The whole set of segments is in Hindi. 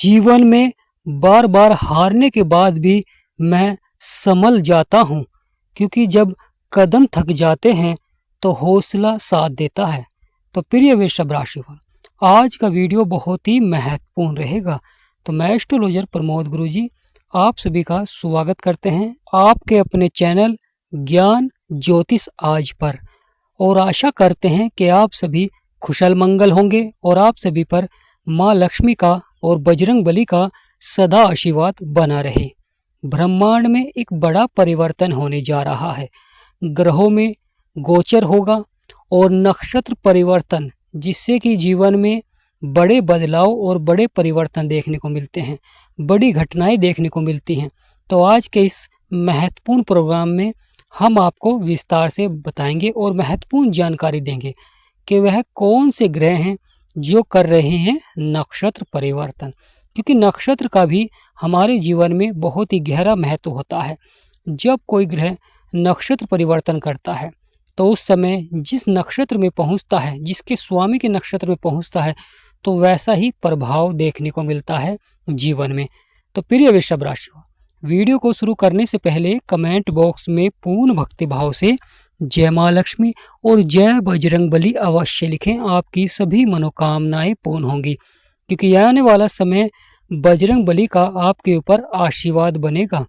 जीवन में बार बार हारने के बाद भी मैं संभल जाता हूँ, क्योंकि जब कदम थक जाते हैं तो हौसला साथ देता है। तो प्रिय वृषभ राशिफल, आज का वीडियो बहुत ही महत्वपूर्ण रहेगा। तो मैं एस्ट्रोलॉजर प्रमोद गुरुजी आप सभी का स्वागत करते हैं आपके अपने चैनल ज्ञान ज्योतिष आज पर, और आशा करते हैं कि आप सभी कुशल मंगल होंगे और आप सभी पर माँ लक्ष्मी का और बजरंग बली का सदा आशीर्वाद बना रहे। ब्रह्मांड में एक बड़ा परिवर्तन होने जा रहा है। ग्रहों में गोचर होगा और नक्षत्र परिवर्तन, जिससे कि जीवन में बड़े बदलाव और बड़े परिवर्तन देखने को मिलते हैं, बड़ी घटनाएं देखने को मिलती हैं। तो आज के इस महत्वपूर्ण प्रोग्राम में हम आपको विस्तार से बताएंगे और महत्वपूर्ण जानकारी देंगे कि वह कौन से ग्रह हैं जो कर रहे हैं नक्षत्र परिवर्तन, क्योंकि नक्षत्र का भी हमारे जीवन में बहुत ही गहरा महत्व होता है। जब कोई ग्रह नक्षत्र परिवर्तन करता है तो उस समय जिस नक्षत्र में पहुंचता है, जिसके स्वामी के नक्षत्र में पहुंचता है, तो वैसा ही प्रभाव देखने को मिलता है जीवन में। तो प्रिय वृषभ राशि, वीडियो को शुरू करने से पहले कमेंट बॉक्स में पूर्ण भक्ति भाव से जय माँ लक्ष्मी और जय बजरंग बली अवश्य लिखें। आपकी सभी मनोकामनाएं पूर्ण होंगी, क्योंकि आने वाला समय बजरंग बली का आपके ऊपर आशीर्वाद बनेगा।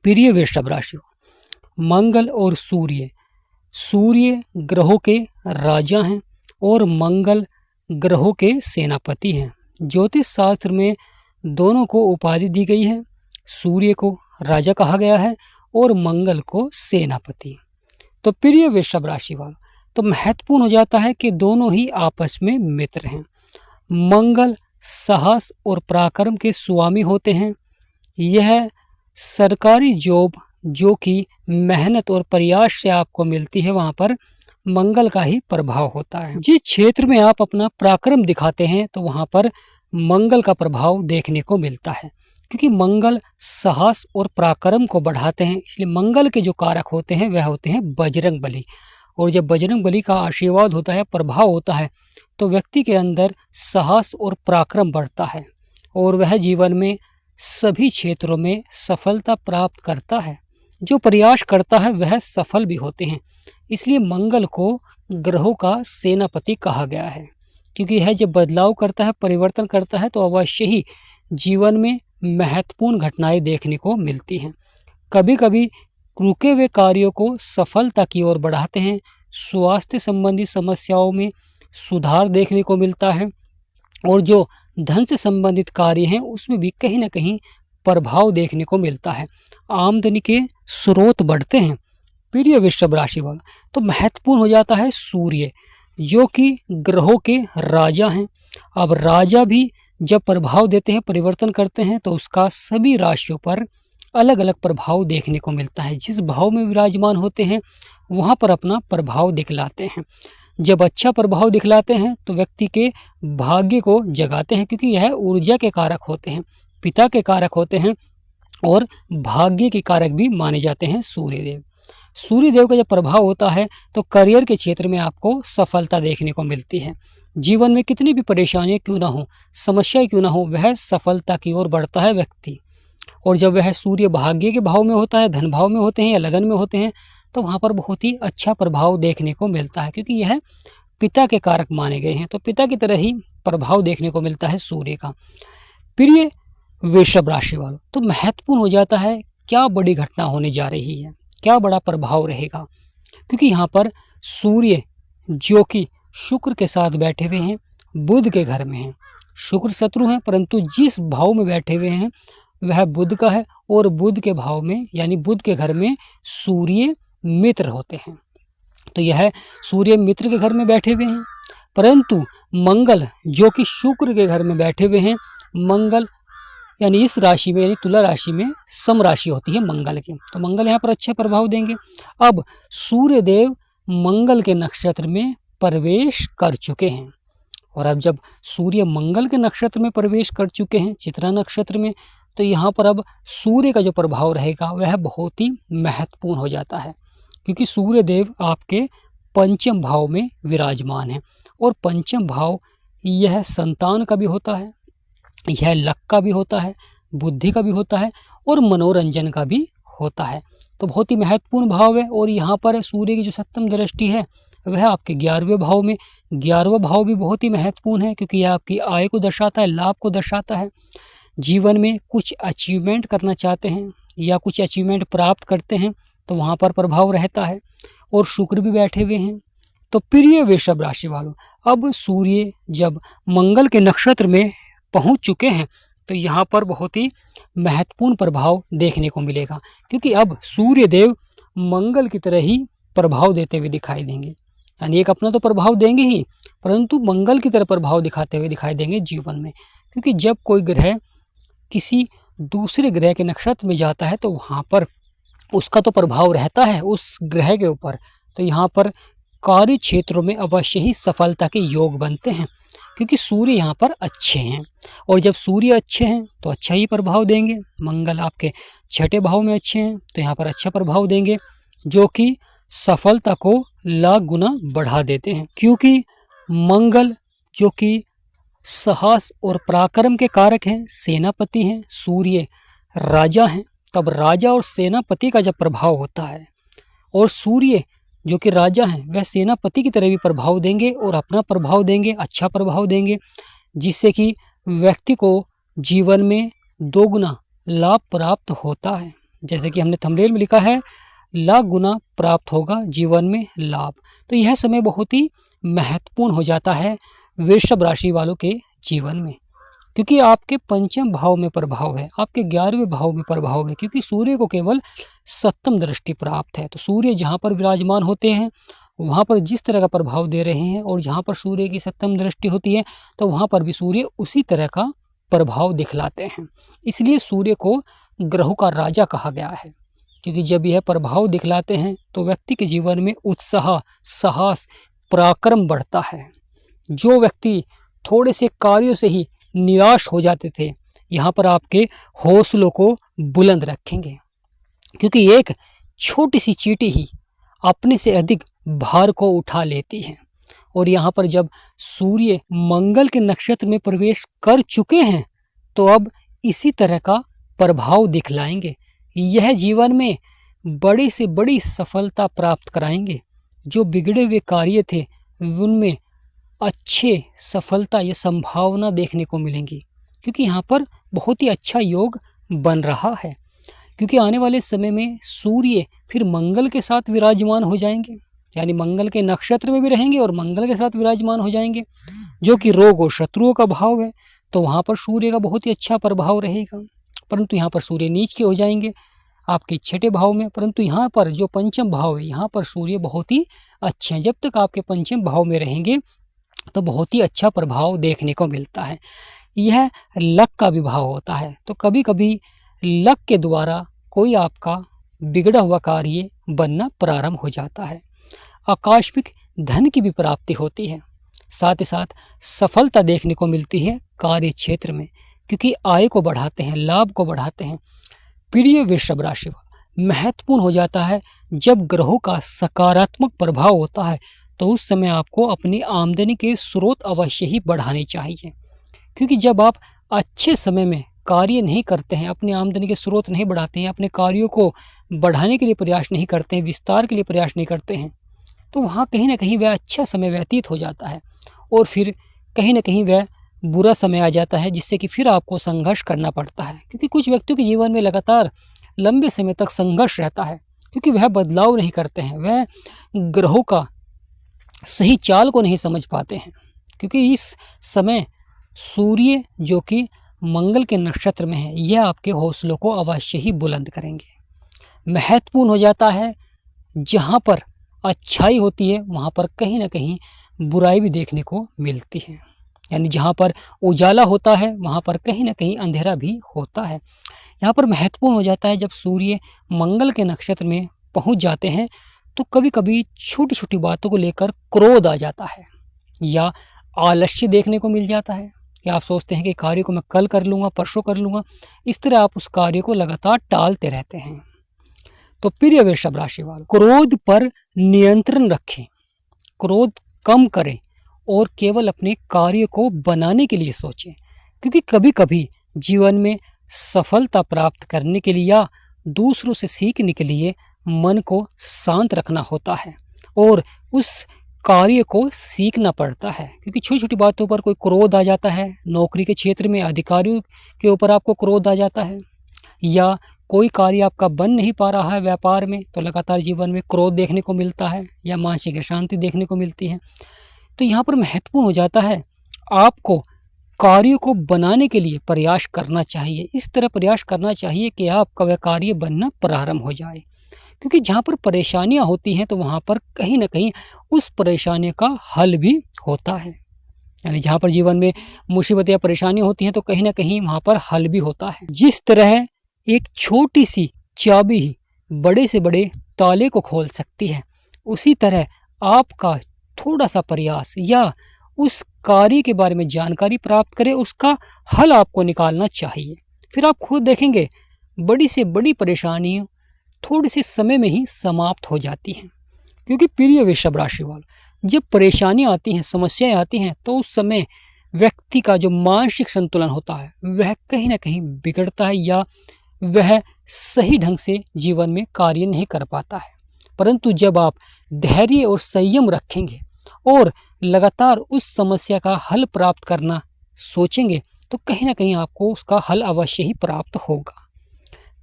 प्रिय वृषभ राशि, मंगल और सूर्य ग्रहों के राजा हैं और मंगल ग्रहों के सेनापति हैं। ज्योतिष शास्त्र में दोनों को उपाधि दी गई है। सूर्य को राजा कहा गया है और मंगल को सेनापति। तो प्रिय वृषभ राशि वालों, तो महत्वपूर्ण हो जाता है कि दोनों ही आपस में मित्र हैं। मंगल साहस और पराक्रम के स्वामी होते हैं। यह सरकारी जॉब जो कि मेहनत और प्रयास से आपको मिलती है, वहाँ पर मंगल का ही प्रभाव होता है। जिस क्षेत्र में आप अपना पराक्रम दिखाते हैं तो वहाँ पर मंगल का प्रभाव देखने को मिलता है, क्योंकि मंगल साहस और पराक्रम को बढ़ाते हैं। इसलिए मंगल के जो कारक होते हैं वह होते हैं बजरंग बली, और जब बजरंग बली का आशीर्वाद होता है, प्रभाव होता है, तो व्यक्ति के अंदर साहस और पराक्रम बढ़ता है और वह जीवन में सभी क्षेत्रों में सफलता प्राप्त करता है। जो प्रयास करता है वह सफल भी होते हैं। इसलिए मंगल को ग्रहों का सेनापति कहा गया है, क्योंकि यह जब बदलाव करता है, परिवर्तन करता है, तो अवश्य ही जीवन में महत्वपूर्ण घटनाएं देखने को मिलती हैं। कभी कभी रुके हुए कार्यों को सफलता की ओर बढ़ाते हैं। स्वास्थ्य संबंधी समस्याओं में सुधार देखने को मिलता है, और जो धन से संबंधित कार्य हैं उसमें भी कहीं ना कहीं प्रभाव देखने को मिलता है। आमदनी के स्रोत बढ़ते हैं। प्रिय वृषभ राशि वाला, तो महत्वपूर्ण हो जाता है सूर्य, जो कि ग्रहों के राजा हैं। अब राजा भी जब प्रभाव देते हैं, परिवर्तन करते हैं, तो उसका सभी राशियों पर अलग अलग प्रभाव देखने को मिलता है। जिस भाव में विराजमान होते हैं वहाँ पर अपना प्रभाव दिखलाते हैं। जब अच्छा प्रभाव दिखलाते हैं तो व्यक्ति के भाग्य को जगाते हैं, क्योंकि यह ऊर्जा के कारक होते हैं, पिता के कारक होते हैं और भाग्य के कारक भी माने जाते हैं सूर्यदेव। सूर्यदेव का जब प्रभाव होता है तो करियर के क्षेत्र में आपको सफलता देखने को मिलती है। जीवन में कितनी भी परेशानियां क्यों ना हो, समस्याएं क्यों ना हो, वह सफलता की ओर बढ़ता है व्यक्ति। और जब वह सूर्य भाग्य के भाव में होता है, धन भाव में होते हैं या लगन में होते हैं, तो वहाँ पर बहुत ही अच्छा प्रभाव देखने को मिलता है, क्योंकि यह पिता के कारक माने गए हैं। तो पिता की तरह ही प्रभाव देखने को मिलता है सूर्य का। प्रिय वृषभ राशि वालों, तो महत्वपूर्ण हो जाता है क्या बड़ी घटना होने जा रही है, क्या बड़ा प्रभाव रहेगा, क्योंकि यहाँ पर सूर्य जो कि शुक्र के साथ बैठे हुए हैं, बुध के घर में हैं। शुक्र शत्रु हैं, परंतु जिस भाव में बैठे हुए हैं वह बुध का है, और बुध के भाव में यानी बुध के घर में सूर्य मित्र होते हैं। तो यह सूर्य मित्र के घर में बैठे हुए हैं, परंतु मंगल जो कि शुक्र के घर में बैठे हुए हैं। मंगल यानी इस राशि में, यानी तुला राशि में सम राशि होती है मंगल की, तो मंगल यहाँ पर अच्छे प्रभाव देंगे। अब सूर्यदेव मंगल के नक्षत्र में प्रवेश कर चुके हैं, और अब जब सूर्य मंगल के नक्षत्र में प्रवेश कर चुके हैं, चित्रा नक्षत्र में, तो यहाँ पर अब सूर्य का जो प्रभाव रहेगा वह बहुत ही महत्वपूर्ण हो जाता है, क्योंकि सूर्य देव आपके पंचम भाव में विराजमान है, और पंचम भाव यह संतान का भी होता है, यह लक का भी होता है, बुद्धि का भी होता है और मनोरंजन का भी होता है। तो बहुत ही महत्वपूर्ण भाव है। और यहाँ पर सूर्य की जो सप्तम दृष्टि है वह आपके 11वें भाव में, 11वां भाव भी बहुत ही महत्वपूर्ण है क्योंकि यह आपकी आय को दर्शाता है, लाभ को दर्शाता है। जीवन में कुछ अचीवमेंट करना चाहते हैं या कुछ अचीवमेंट प्राप्त करते हैं तो वहाँ पर प्रभाव रहता है। और शुक्र भी बैठे हुए हैं। तो प्रिय वृषभ राशि वालों, अब सूर्य जब मंगल के नक्षत्र में पहुँच चुके हैं तो यहाँ पर बहुत ही महत्वपूर्ण प्रभाव देखने को मिलेगा क्योंकि अब सूर्य देव मंगल की तरह ही प्रभाव देते हुए दिखाई देंगे। यानी एक अपना तो प्रभाव देंगे ही, परंतु मंगल की तरह प्रभाव दिखाते हुए दिखाई देंगे जीवन में। क्योंकि जब कोई ग्रह किसी दूसरे ग्रह के नक्षत्र में जाता है तो वहाँ पर उसका तो प्रभाव रहता है उस ग्रह के ऊपर। तो यहाँ पर कार्य क्षेत्रों में अवश्य ही सफलता के योग बनते हैं क्योंकि सूर्य यहाँ पर अच्छे हैं। और जब सूर्य अच्छे हैं तो अच्छा ही प्रभाव देंगे। मंगल आपके 6ठे भाव में अच्छे हैं तो यहाँ पर अच्छा प्रभाव देंगे जो कि सफलता को लाख गुना बढ़ा देते हैं। क्योंकि मंगल जो कि साहस और पराक्रम के कारक हैं, सेनापति हैं, सूर्य राजा हैं, तब राजा और सेनापति का जब प्रभाव होता है और सूर्य जो कि राजा हैं वह सेनापति की तरह भी प्रभाव देंगे और अपना प्रभाव देंगे, अच्छा प्रभाव देंगे, जिससे कि व्यक्ति को जीवन में दोगुना लाभ प्राप्त होता है। जैसे कि हमने थंबनेल में लिखा है, लाख गुना प्राप्त होगा जीवन में लाभ। तो यह समय बहुत ही महत्वपूर्ण हो जाता है वृषभ राशि वालों के जीवन में क्योंकि आपके पंचम भाव में प्रभाव है, आपके 11वें भाव में प्रभाव है क्योंकि सूर्य को केवल सप्तम दृष्टि प्राप्त है। तो सूर्य जहाँ पर विराजमान होते हैं वहाँ पर जिस तरह का प्रभाव दे रहे हैं और जहाँ पर सूर्य की सप्तम दृष्टि होती है तो वहाँ पर भी सूर्य उसी तरह का प्रभाव दिखलाते हैं। इसलिए सूर्य को ग्रहों का राजा कहा गया है क्योंकि जब यह प्रभाव दिखलाते हैं तो व्यक्ति के जीवन में उत्साह, साहस, पराक्रम बढ़ता है। जो व्यक्ति थोड़े से कार्यों से ही निराश हो जाते थे यहाँ पर आपके हौसलों को बुलंद रखेंगे क्योंकि एक छोटी सी चींटी ही अपने से अधिक भार को उठा लेती है। और यहाँ पर जब सूर्य मंगल के नक्षत्र में प्रवेश कर चुके हैं तो अब इसी तरह का प्रभाव दिखलाएंगे। यह जीवन में बड़ी से बड़ी सफलता प्राप्त कराएंगे। जो बिगड़े हुए कार्य थे उनमें अच्छे सफलता या संभावना देखने को मिलेंगी क्योंकि यहाँ पर बहुत ही अच्छा योग बन रहा है। क्योंकि आने वाले समय में सूर्य फिर मंगल के साथ विराजमान हो जाएंगे, यानी मंगल के नक्षत्र में भी रहेंगे और मंगल के साथ विराजमान हो जाएंगे जो कि रोग और शत्रुओं का भाव है। तो वहाँ पर सूर्य का बहुत ही अच्छा प्रभाव रहेगा। परंतु यहाँ पर सूर्य नीच के हो जाएंगे आपके 6ठे भाव में। परंतु यहाँ पर जो पंचम भाव है यहाँ पर सूर्य बहुत ही अच्छे हैं। जब तक आपके पंचम भाव में रहेंगे तो बहुत ही अच्छा प्रभाव देखने को मिलता है। यह लक का भी भाव होता है। तो कभी कभी लक के द्वारा कोई आपका बिगड़ा हुआ कार्य बनना प्रारंभ हो जाता है। आकस्मिक धन की भी प्राप्ति होती है, साथ ही साथ सफलता देखने को मिलती है कार्य क्षेत्र में क्योंकि आय को बढ़ाते हैं, लाभ को बढ़ाते हैं। प्रिय वृषभ राशि महत्वपूर्ण हो जाता है जब ग्रहों का सकारात्मक प्रभाव होता है तो उस समय आपको अपनी आमदनी के स्रोत अवश्य ही बढ़ाने चाहिए क्योंकि जब आप अच्छे समय में कार्य नहीं करते हैं, अपनी आमदनी के स्रोत नहीं बढ़ाते हैं, अपने कार्यों को बढ़ाने के लिए प्रयास नहीं करते हैं, विस्तार के लिए प्रयास नहीं करते हैं, तो वहाँ कहीं ना कहीं वह अच्छा समय व्यतीत हो जाता है और फिर कहीं ना कहीं वह बुरा समय आ जाता है जिससे कि फिर आपको संघर्ष करना पड़ता है। क्योंकि कुछ व्यक्तियों के जीवन में लगातार लंबे समय तक संघर्ष रहता है क्योंकि वह बदलाव नहीं करते हैं, वह ग्रहों का सही चाल को नहीं समझ पाते हैं क्योंकि इस समय सूर्य जो कि मंगल के नक्षत्र में है यह आपके हौसलों को अवश्य ही बुलंद करेंगे। महत्वपूर्ण हो जाता है जहाँ पर अच्छाई होती है वहाँ पर कहीं ना कहीं बुराई भी देखने को मिलती है, यानी जहाँ पर उजाला होता है वहाँ पर कहीं ना कहीं अंधेरा भी होता है। यहाँ पर महत्वपूर्ण हो जाता है जब सूर्य मंगल के नक्षत्र में पहुँच जाते हैं तो कभी कभी छोटी छोटी बातों को लेकर क्रोध आ जाता है या आलस्य देखने को मिल जाता है कि आप सोचते हैं कि कार्य को मैं कल कर लूँगा, परसों कर लूँगा, इस तरह आप उस कार्य को लगातार टालते रहते हैं। तो प्रिय वृषभ राशि वालों, क्रोध पर नियंत्रण रखें, क्रोध कम करें और केवल अपने कार्य को बनाने के लिए सोचें। क्योंकि कभी कभी जीवन में सफलता प्राप्त करने के लिए या दूसरों से सीखने के लिए मन को शांत रखना होता है और उस कार्य को सीखना पड़ता है। क्योंकि छोटी छोटी बातों पर कोई क्रोध आ जाता है, नौकरी के क्षेत्र में अधिकारियों के ऊपर आपको क्रोध आ जाता है, या कोई कार्य आपका बन नहीं पा रहा है व्यापार में, तो लगातार जीवन में क्रोध देखने को मिलता है या मानसिक अशांति देखने को मिलती है। तो यहाँ पर महत्वपूर्ण हो जाता है आपको कार्य को बनाने के लिए प्रयास करना चाहिए। इस तरह प्रयास करना चाहिए कि आपका वह कार्य बनना प्रारंभ हो जाए। क्योंकि जहाँ पर परेशानियाँ होती हैं तो वहाँ पर कहीं ना कहीं उस परेशानी का हल भी होता है। यानी जहाँ पर जीवन में मुसीबत या परेशानी होती हैं तो कहीं ना कहीं वहाँ पर हल भी होता है। जिस तरह एक छोटी सी चाबी ही बड़े से बड़े ताले को खोल सकती है, उसी तरह आपका थोड़ा सा प्रयास या उस कार्य के बारे में जानकारी प्राप्त करें, उसका हल आपको निकालना चाहिए। फिर आप खुद देखेंगे बड़ी से बड़ी परेशानी थोड़े से समय में ही समाप्त हो जाती हैं। क्योंकि प्रिय वृषभ राशि वालों, जब परेशानियाँ आती हैं, समस्याएं आती हैं, तो उस समय व्यक्ति का जो मानसिक संतुलन होता है वह कहीं ना कहीं बिगड़ता है या वह सही ढंग से जीवन में कार्य नहीं कर पाता है। परंतु जब आप धैर्य और संयम रखेंगे और लगातार उस समस्या का हल प्राप्त करना सोचेंगे तो कहीं ना कहीं आपको उसका हल अवश्य ही प्राप्त होगा।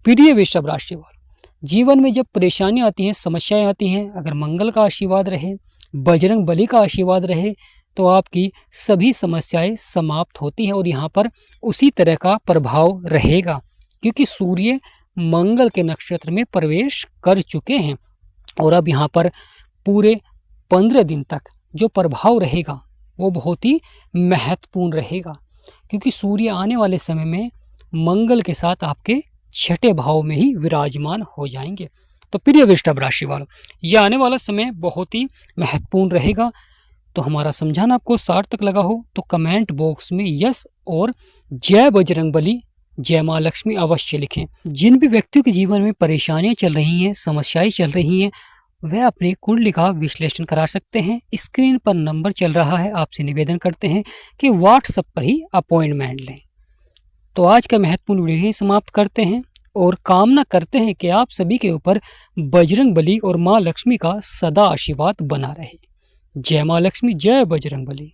प्रिय वृषभ राशि वालों, जीवन में जब परेशानी आती हैं, समस्याएं आती हैं, अगर मंगल का आशीर्वाद रहे, बजरंग बली का आशीर्वाद रहे, तो आपकी सभी समस्याएं समाप्त होती हैं और यहाँ पर उसी तरह का प्रभाव रहेगा। क्योंकि सूर्य मंगल के नक्षत्र में प्रवेश कर चुके हैं और अब यहाँ पर पूरे 15 दिन तक जो प्रभाव रहेगा वो बहुत ही महत्वपूर्ण रहेगा। क्योंकि सूर्य आने वाले समय में मंगल के साथ आपके 6ठे भाव में ही विराजमान हो जाएंगे। तो प्रिय वृषभ राशि वालों, यह आने वाला समय बहुत ही महत्वपूर्ण रहेगा। तो हमारा समझाना आपको सार्थक लगा हो तो कमेंट बॉक्स में यस और जय बजरंगबली, जय माँ लक्ष्मी अवश्य लिखें। जिन भी व्यक्तियों के जीवन में परेशानियां चल रही हैं, समस्याएं चल रही हैं, वह अपनी कुंडली का विश्लेषण करा सकते हैं। स्क्रीन पर नंबर चल रहा है, आपसे निवेदन करते हैं कि व्हाट्सएप पर ही अपॉइंटमेंट लें। तो आज का महत्वपूर्ण वीडियो ही समाप्त करते हैं और कामना करते हैं कि आप सभी के ऊपर बजरंग बली और माँ लक्ष्मी का सदा आशीर्वाद बना रहे। जय माँ लक्ष्मी, जय बजरंग बली।